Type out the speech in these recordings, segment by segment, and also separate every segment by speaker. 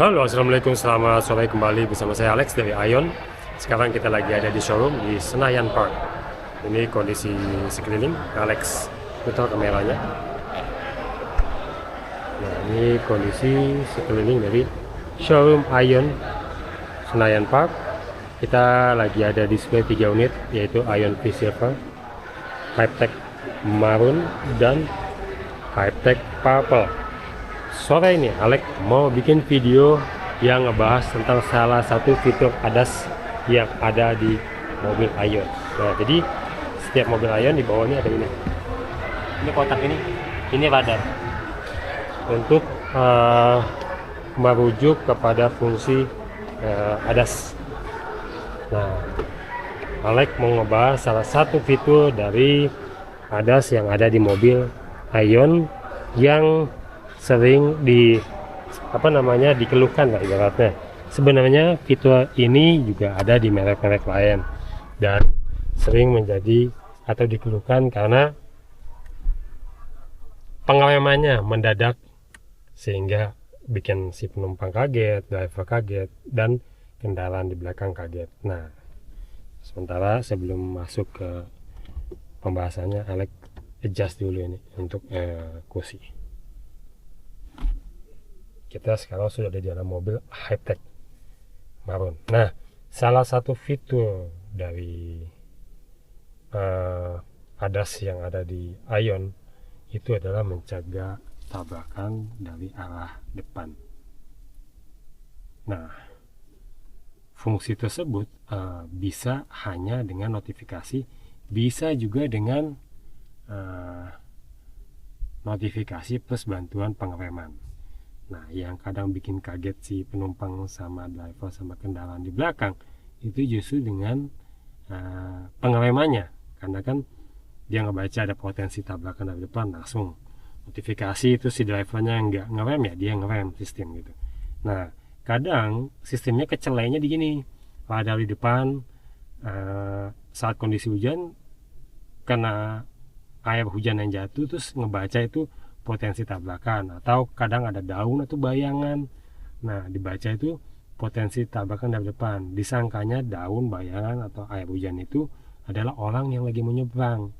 Speaker 1: Halo, assalamualaikum, selamat sore kembali bersama saya Alex dari Ion. Sekarang kita lagi ada di showroom di Senayan Park. Ini kondisi sekeliling. Alex putar kameranya. Nah, ini kondisi sekeliling dari showroom Ion Senayan Park. Kita lagi ada display 3 unit, yaitu Ion V Silver, Hype-Tech Maroon, dan Hype-Tech Purple. Sore ini Alex mau bikin video yang ngebahas tentang salah satu fitur ADAS yang ada di mobil Ion. Nah, jadi setiap mobil Ion di bawahnya ada ini. Ini kotak ini radar untuk merujuk kepada fungsi ADAS. Nah, Alex mau ngebahas salah satu fitur dari ADAS yang ada di mobil Ion yang sering dikeluhkan lah ibaratnya. Sebenarnya fitur ini juga ada di merek-merek lain dan sering menjadi atau dikeluhkan karena pengeremannya mendadak sehingga bikin si penumpang kaget, driver kaget, dan kendaraan di belakang kaget. Nah, sementara sebelum masuk ke pembahasannya, Alex adjust dulu ini untuk kursi. Kita sekarang sudah ada di dalam mobil Hype-Tech Maroon. Nah, salah satu fitur dari ADAS yang ada di Ion itu adalah mencegah tabrakan dari arah depan. Nah, fungsi tersebut bisa hanya dengan notifikasi, bisa juga dengan notifikasi plus bantuan pengereman. Nah, yang kadang bikin kaget si penumpang sama driver sama kendaraan di belakang itu justru dengan pengeremannya, karena kan dia ngebaca ada potensi tabrakan dari depan, langsung notifikasi itu si drivernya nggak ngerem, ya dia ngerem sistem gitu. Nah, kadang sistemnya kecelainya di gini, radar di depan saat kondisi hujan karena air hujan yang jatuh terus ngebaca itu potensi tabrakan, atau kadang ada daun atau bayangan. Nah, dibaca itu potensi tabrakan dari depan, disangkanya daun, bayangan, atau air hujan itu adalah orang yang lagi menyeberang,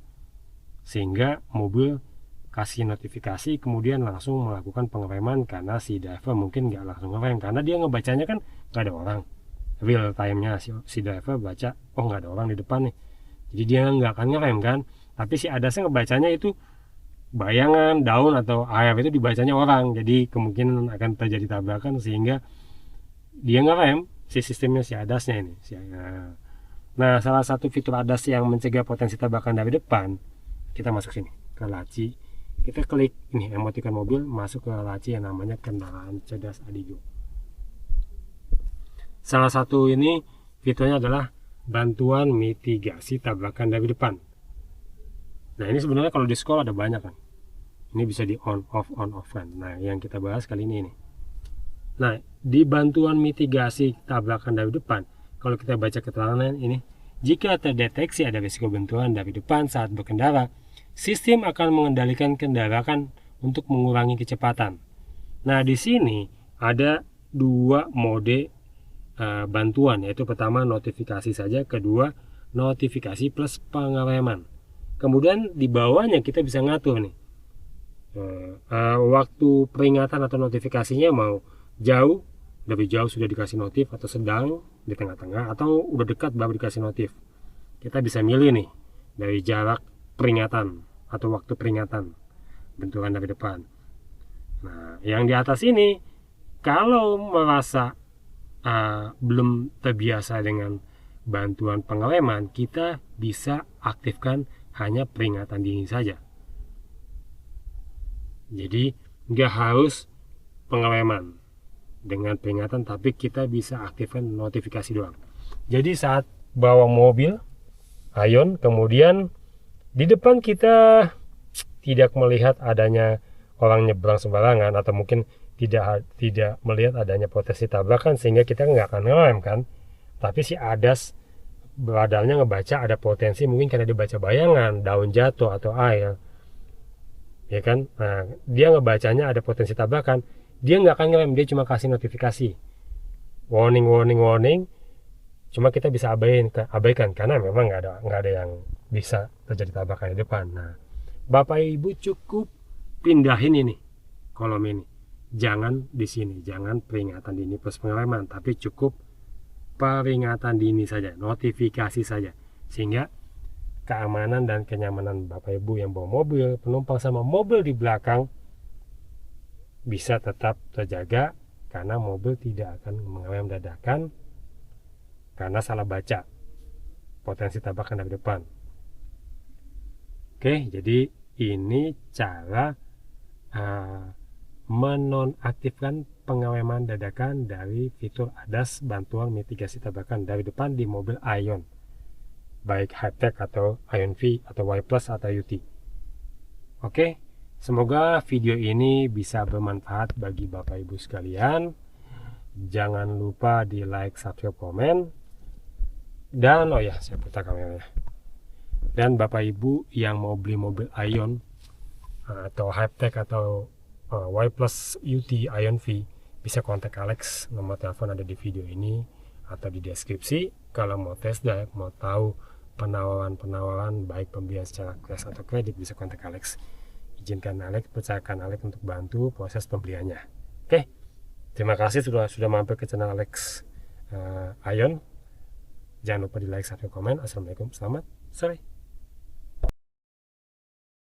Speaker 1: sehingga mobil kasih notifikasi kemudian langsung melakukan pengereman karena si driver mungkin nggak langsung ngerem karena dia ngebacanya kan nggak ada orang, real time-nya si driver baca oh nggak ada orang di depan nih, jadi dia nggak akan ngerem kan. Tapi si ADAS ngebacanya itu bayangan, daun, atau air, itu dibacanya orang, jadi kemungkinan akan terjadi tabrakan sehingga dia ngerem si sistemnya, si ADAS-nya ini. Nah, salah satu fitur ADAS yang mencegah potensi tabrakan dari depan, kita masuk sini ke laci, kita klik ini emoticon mobil, masuk ke laci yang namanya kendaraan cerdas Adigo. Salah satu ini fiturnya adalah bantuan mitigasi tabrakan dari depan. Nah, ini sebenarnya kalau di sekolah ada banyak kan. Ini bisa di on off kan. Nah, yang kita bahas kali ini. Nah, di bantuan mitigasi tabrakan dari depan, kalau kita baca keterangan ini, jika terdeteksi ada risiko benturan dari depan saat berkendara, sistem akan mengendalikan kendaraan untuk mengurangi kecepatan. Nah, di sini ada dua mode bantuan, yaitu pertama notifikasi saja, kedua notifikasi plus pengereman. Kemudian di bawahnya kita bisa ngatur nih waktu peringatan atau notifikasinya, mau jauh, lebih jauh sudah dikasih notif, atau sedang, di tengah-tengah, atau udah dekat baru dikasih notif. Kita bisa milih nih dari jarak peringatan atau waktu peringatan benturan dari depan. Nah, yang di atas ini kalau merasa belum terbiasa dengan bantuan pengereman, kita bisa aktifkan hanya peringatan dini saja. Jadi nggak harus pengereman dengan peringatan, tapi kita bisa aktifkan notifikasi doang. Jadi saat bawa mobil Ion, kemudian di depan kita tidak melihat adanya orang nyebrang sembarangan, atau mungkin tidak melihat adanya potensi tabrakan sehingga kita nggak akan ngerem kan. Tapi si ADAS radarnya ngebaca ada potensi, mungkin karena dibaca bayangan, daun jatuh, atau air, ya kan. Nah, dia ngebacanya ada potensi tabrakan, dia nggak akan ngerem, dia cuma kasih notifikasi warning. Cuma kita bisa abaikan karena memang nggak ada yang bisa terjadi tabrakan di depan. Nah, Bapak Ibu cukup pindahin ini kolom ini, jangan di sini, jangan peringatan dini plus pengereman, tapi cukup peringatan dini saja, notifikasi saja, sehingga keamanan dan kenyamanan Bapak Ibu yang bawa mobil, penumpang sama mobil di belakang bisa tetap terjaga, karena mobil tidak akan mengerem dadakan karena salah baca potensi tabrakan dari depan. Oke, jadi ini cara menonaktifkan pengereman dadakan dari fitur ADAS bantuan mitigasi tabrakan dari depan di mobil Aion, baik High-Tech atau Aion V atau Y Plus atau UT. Oke, semoga video ini bisa bermanfaat bagi Bapak Ibu sekalian. Jangan lupa di like, subscribe, komen. Dan saya putar kameranya. Dan Bapak Ibu yang mau beli mobil Aion atau High-Tech atau Y Plus UT Aion V, bisa kontak Alex, nomor telepon ada di video ini atau di deskripsi. Kalau mau test drive, mau tahu penawaran baik pembelian secara cash atau kredit, bisa kontak Alex. Izinkan Alex, percayakan Alex untuk bantu proses pembeliannya. Oke, terima kasih sudah mampir ke channel Alex Aion. Jangan lupa di like, subscribe, komen. Assalamualaikum, selamat sore.